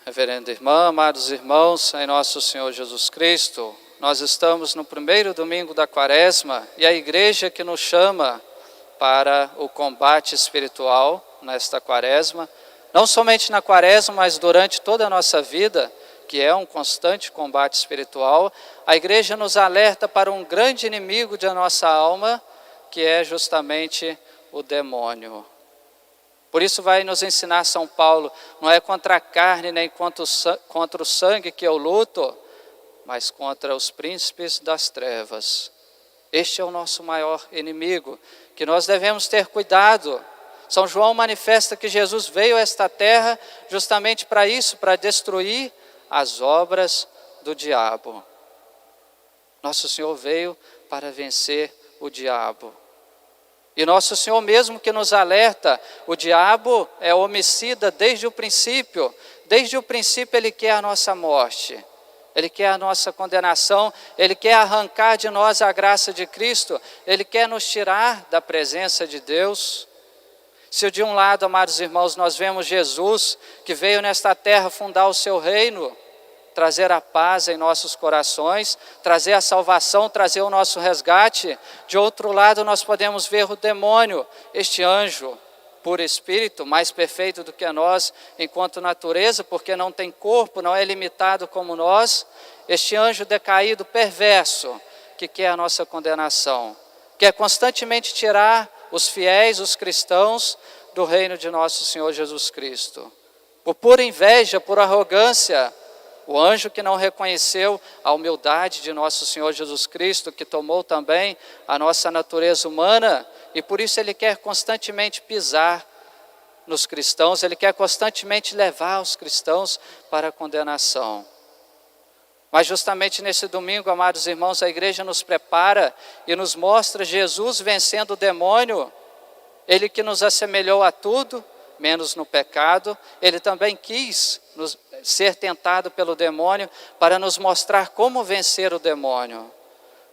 Reverenda irmã, amados irmãos, em nosso Senhor Jesus Cristo, nós estamos no primeiro domingo da Quaresma e a igreja que nos chama para o combate espiritual nesta Quaresma, não somente na Quaresma, mas durante toda a nossa vida, que é um constante combate espiritual, a igreja nos alerta para um grande inimigo de nossa alma, que é justamente o demônio. Por isso vai nos ensinar São Paulo, não é contra a carne nem contra o sangue que eu luto, mas contra os príncipes das trevas. Este é o nosso maior inimigo, que nós devemos ter cuidado. São João manifesta que Jesus veio a esta terra justamente para isso, para destruir as obras do diabo. Nosso Senhor veio para vencer o diabo. E nosso Senhor mesmo que nos alerta, o diabo é homicida desde o princípio. Desde o princípio ele quer a nossa morte, ele quer a nossa condenação, ele quer arrancar de nós a graça de Cristo, ele quer nos tirar da presença de Deus. Se de um lado, amados irmãos, nós vemos Jesus, que veio nesta terra fundar o seu reino, trazer a paz em nossos corações, trazer a salvação, trazer o nosso resgate. De outro lado, nós podemos ver o demônio, este anjo, por espírito, mais perfeito do que nós, enquanto natureza, porque não tem corpo, não é limitado como nós. Este anjo decaído, perverso, que quer a nossa condenação, quer constantemente tirar os fiéis, os cristãos, do reino de nosso Senhor Jesus Cristo. Por pura inveja, por arrogância, o anjo que não reconheceu a humildade de nosso Senhor Jesus Cristo, que tomou também a nossa natureza humana, e por isso ele quer constantemente pisar nos cristãos, ele quer constantemente levar os cristãos para a condenação. Mas justamente nesse domingo, amados irmãos, a igreja nos prepara e nos mostra Jesus vencendo o demônio, ele que nos assemelhou a tudo, menos no pecado, ele também quis ser tentado pelo demônio para nos mostrar como vencer o demônio.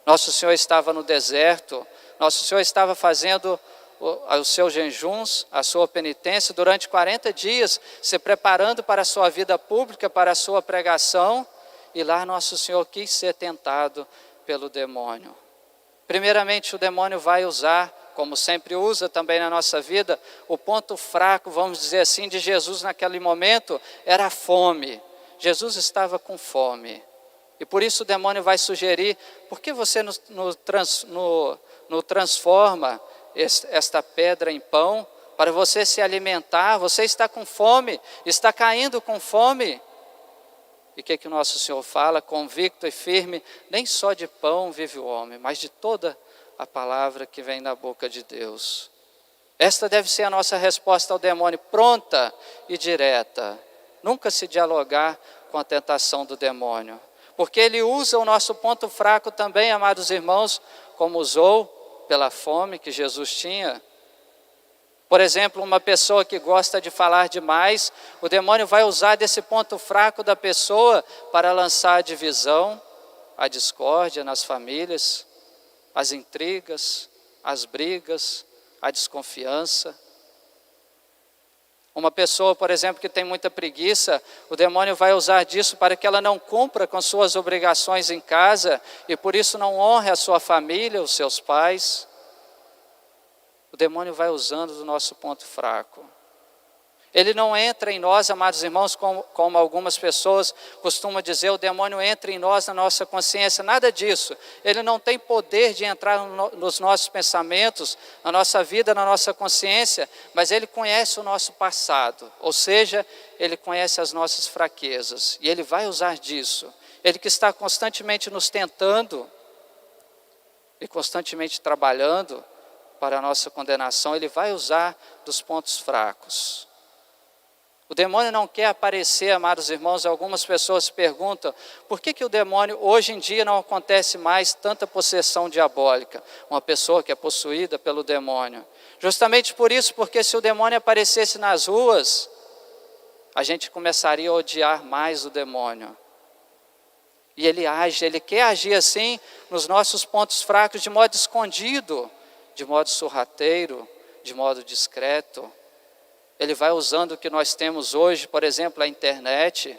Nosso Senhor estava no deserto, nosso Senhor estava fazendo os seus jejuns, a sua penitência durante 40 dias, se preparando para a sua vida pública, para a sua pregação, e lá nosso Senhor quis ser tentado pelo demônio. Primeiramente o demônio vai usar, como sempre usa também na nossa vida, o ponto fraco, vamos dizer assim, de Jesus naquele momento, era a fome. Jesus estava com fome. E por isso o demônio vai sugerir, por que você não transforma esta pedra em pão, para você se alimentar? Você está com fome, está caindo com fome. E o que o nosso Senhor fala, convicto e firme, nem só de pão vive o homem, mas de toda a palavra que vem da boca de Deus. Esta deve ser a nossa resposta ao demônio, pronta e direta. Nunca se dialogar com a tentação do demônio, porque ele usa o nosso ponto fraco também, amados irmãos, como usou pela fome que Jesus tinha. Por exemplo, uma pessoa que gosta de falar demais, o demônio vai usar desse ponto fraco da pessoa para lançar a divisão, a discórdia nas famílias, as intrigas, as brigas, a desconfiança. Uma pessoa, por exemplo, que tem muita preguiça, o demônio vai usar disso para que ela não cumpra com suas obrigações em casa e por isso não honre a sua família, os seus pais. O demônio vai usando do nosso ponto fraco. Ele não entra em nós, amados irmãos, como algumas pessoas costumam dizer, o demônio entra em nós, na nossa consciência, nada disso. Ele não tem poder de entrar nos nossos pensamentos, na nossa vida, na nossa consciência, mas ele conhece o nosso passado, ou seja, ele conhece as nossas fraquezas, e ele vai usar disso. Ele que está constantemente nos tentando, e constantemente trabalhando para a nossa condenação, ele vai usar dos pontos fracos. O demônio não quer aparecer, amados irmãos. Algumas pessoas perguntam, por que o demônio, hoje em dia não acontece mais tanta possessão diabólica? Uma pessoa que é possuída pelo demônio. Justamente por isso, porque se o demônio aparecesse nas ruas, a gente começaria a odiar mais o demônio. E ele age, ele quer agir assim, nos nossos pontos fracos, de modo escondido, de modo sorrateiro, de modo discreto. ele vai usando o que nós temos hoje, por exemplo, a internet,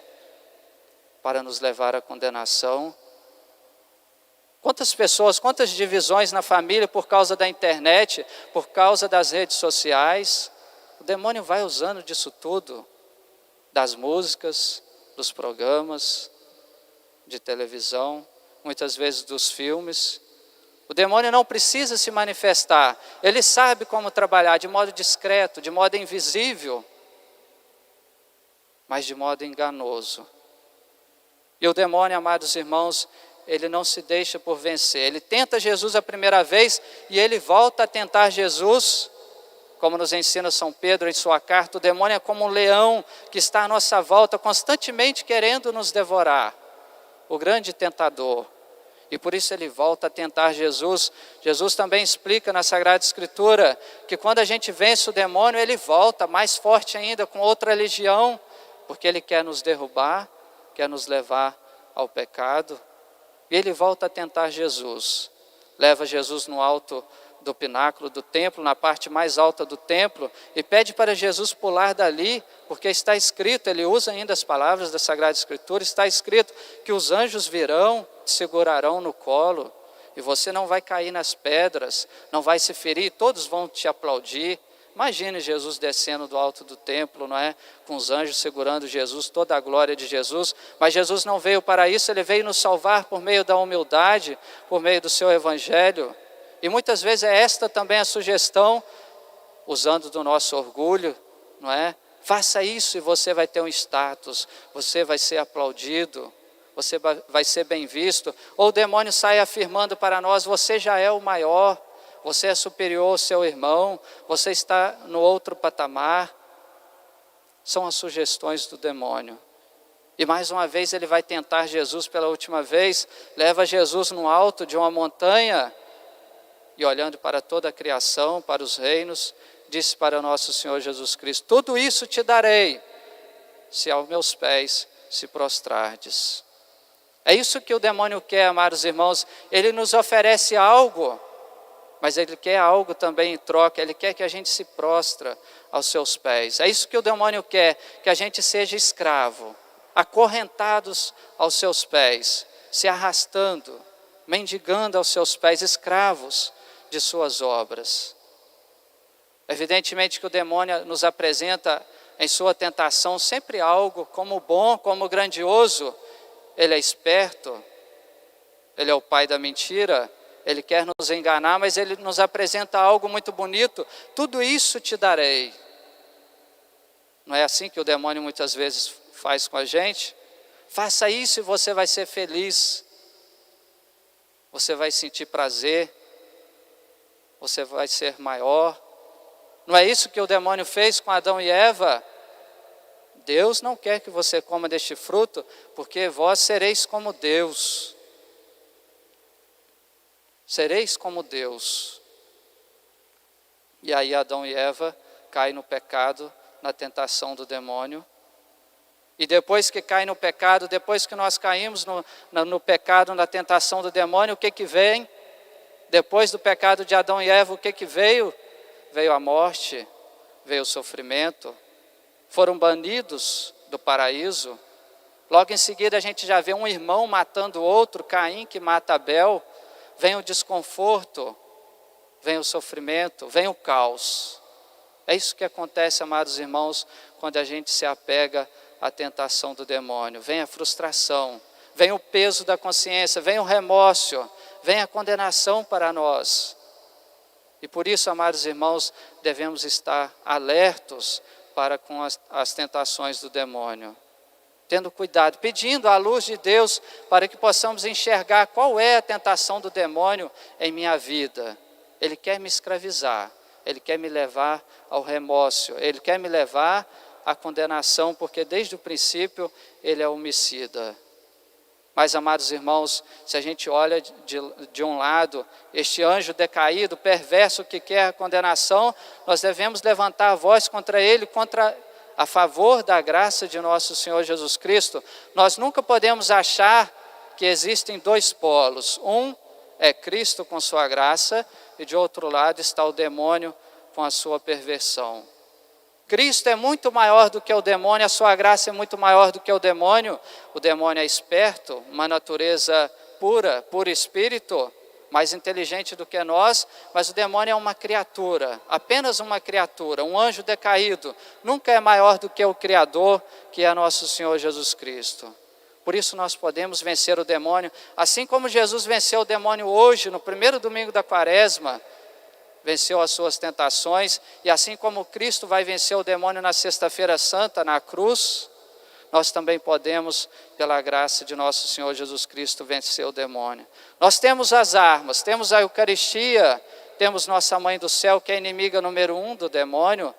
para nos levar à condenação. Quantas pessoas, quantas divisões na família por causa da internet, por causa das redes sociais. O demônio vai usando disso tudo, das músicas, dos programas de televisão, muitas vezes dos filmes. O demônio não precisa se manifestar, ele sabe como trabalhar de modo discreto, de modo invisível, mas de modo enganoso. E o demônio, amados irmãos, ele não se deixa por vencer. Ele tenta Jesus a primeira vez e ele volta a tentar Jesus, como nos ensina São Pedro em sua carta. O demônio é como um leão que está à nossa volta, constantemente querendo nos devorar, o grande tentador. E por isso ele volta a tentar Jesus. Jesus também explica na Sagrada Escritura que quando a gente vence o demônio, ele volta mais forte ainda, com outra legião, porque ele quer nos derrubar, quer nos levar ao pecado. E ele volta a tentar Jesus, leva Jesus no alto do pináculo do templo, na parte mais alta do templo, e pede para Jesus pular dali, porque está escrito, ele usa ainda as palavras da Sagrada Escritura, está escrito que os anjos virão, te segurarão no colo, e você não vai cair nas pedras, não vai se ferir, todos vão te aplaudir. Imagine Jesus descendo do alto do templo, não é? Com os anjos segurando Jesus, toda a glória de Jesus. Mas Jesus não veio para isso, ele veio nos salvar por meio da humildade, por meio do seu evangelho. E muitas vezes é esta também a sugestão, usando do nosso orgulho, não é? Faça isso e você vai ter um status, você vai ser aplaudido, você vai ser bem visto. Ou o demônio sai afirmando para nós, você já é o maior, você é superior ao seu irmão, você está no outro patamar. São as sugestões do demônio. E mais uma vez ele vai tentar Jesus pela última vez, leva Jesus no alto de uma montanha, e olhando para toda a criação, para os reinos, disse para nosso Senhor Jesus Cristo: tudo isso te darei, se aos meus pés se prostrardes. É isso que o demônio quer, amados irmãos. Ele nos oferece algo, mas ele quer algo também em troca. Ele quer que a gente se prostra aos seus pés. É isso que o demônio quer, que a gente seja escravo, acorrentados aos seus pés, se arrastando, mendigando aos seus pés, escravos de suas obras. Evidentemente que o demônio nos apresenta em sua tentação sempre algo como bom, como grandioso. Ele é esperto, ele é o pai da mentira, ele quer nos enganar, mas ele nos apresenta algo muito bonito. Tudo isso te darei. Não é assim que o demônio muitas vezes faz com a gente? Faça isso e você vai ser feliz. Você vai sentir prazer. Você vai ser maior. Não é isso que o demônio fez com Adão e Eva? Deus não quer que você coma deste fruto, porque vós sereis como Deus. Sereis como Deus. E aí Adão e Eva caem no pecado, na tentação do demônio. E depois que cai no pecado, depois que nós caímos no pecado, na tentação do demônio, o que vem? Depois do pecado de Adão e Eva, o que veio? Veio a morte, veio o sofrimento. Foram banidos do paraíso. Logo em seguida a gente já vê um irmão matando o outro, Caim que mata Abel. Vem o desconforto, vem o sofrimento, vem o caos. É isso que acontece, amados irmãos, quando a gente se apega à tentação do demônio. Vem a frustração, vem o peso da consciência, vem o remorso, vem a condenação para nós. E por isso, amados irmãos, devemos estar alertos para com as tentações do demônio. Tendo cuidado, pedindo a luz de Deus para que possamos enxergar qual é a tentação do demônio em minha vida. Ele quer me escravizar, ele quer me levar ao remorso, ele quer me levar à condenação, porque desde o princípio ele é homicida. Mas, amados irmãos, se a gente olha de um lado, este anjo decaído, perverso, que quer a condenação, nós devemos levantar a voz contra ele, a favor da graça de nosso Senhor Jesus Cristo. Nós nunca podemos achar que existem dois polos. Um é Cristo com sua graça, e de outro lado está o demônio com a sua perversão. Cristo é muito maior do que o demônio, a sua graça é muito maior do que o demônio. O demônio é esperto, uma natureza pura, puro espírito, mais inteligente do que nós, mas o demônio é uma criatura, apenas uma criatura, um anjo decaído, nunca é maior do que o Criador, que é nosso Senhor Jesus Cristo. Por isso nós podemos vencer o demônio, assim como Jesus venceu o demônio hoje, no primeiro domingo da Quaresma, venceu as suas tentações, e assim como Cristo vai vencer o demônio na sexta-feira santa, na cruz, nós também podemos, pela graça de nosso Senhor Jesus Cristo, vencer o demônio. Nós temos as armas, temos a Eucaristia, temos nossa Mãe do Céu, que é a inimiga número 1 do demônio,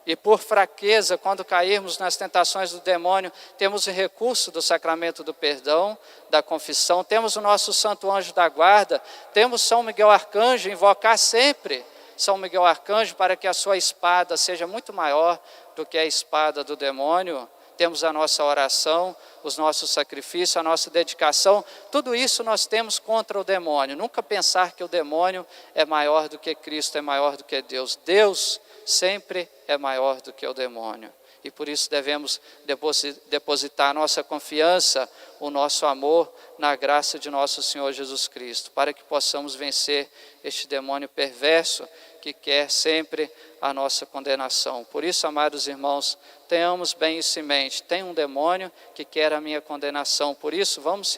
e por fraqueza, quando cairmos nas tentações do demônio, temos o recurso do sacramento do perdão, da confissão, temos o nosso santo anjo da guarda, temos São Miguel Arcanjo, invocar sempre São Miguel Arcanjo para que a sua espada seja muito maior do que a espada do demônio. Temos a nossa oração, os nossos sacrifícios, a nossa dedicação, tudo isso nós temos contra o demônio. Nunca pensar que o demônio é maior do que Cristo, é maior do que Deus. Deus sempre é maior do que o demônio. E por isso devemos depositar a nossa confiança, o nosso amor na graça de nosso Senhor Jesus Cristo, para que possamos vencer este demônio perverso que quer sempre a nossa condenação. Por isso, amados irmãos, tenhamos bem isso em mente. Tem um demônio que quer a minha condenação. Por isso, vamos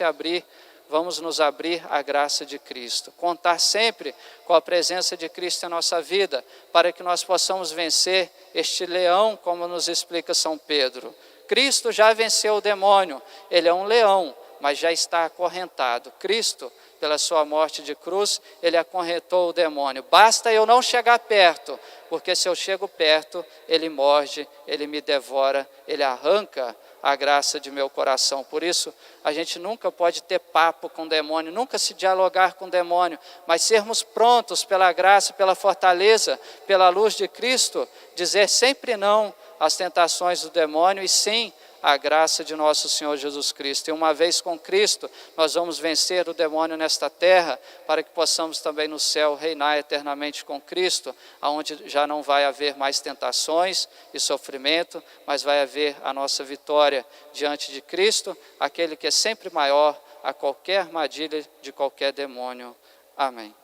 nos abrir à graça de Cristo. Contar sempre com a presença de Cristo em nossa vida, para que nós possamos vencer este leão, como nos explica São Pedro. Cristo já venceu o demônio, ele é um leão, mas já está acorrentado. Cristo, pela sua morte de cruz, ele acorrentou o demônio. Basta eu não chegar perto, porque se eu chego perto, ele morde, ele me devora, ele arranca a graça de meu coração. Por isso, a gente nunca pode ter papo com o demônio, nunca se dialogar com o demônio, mas sermos prontos pela graça, pela fortaleza, pela luz de Cristo, dizer sempre não às tentações do demônio e sim a graça de nosso Senhor Jesus Cristo. E uma vez com Cristo, nós vamos vencer o demônio nesta terra, para que possamos também no céu reinar eternamente com Cristo, aonde já não vai haver mais tentações e sofrimento, mas vai haver a nossa vitória diante de Cristo, aquele que é sempre maior a qualquer armadilha de qualquer demônio. Amém.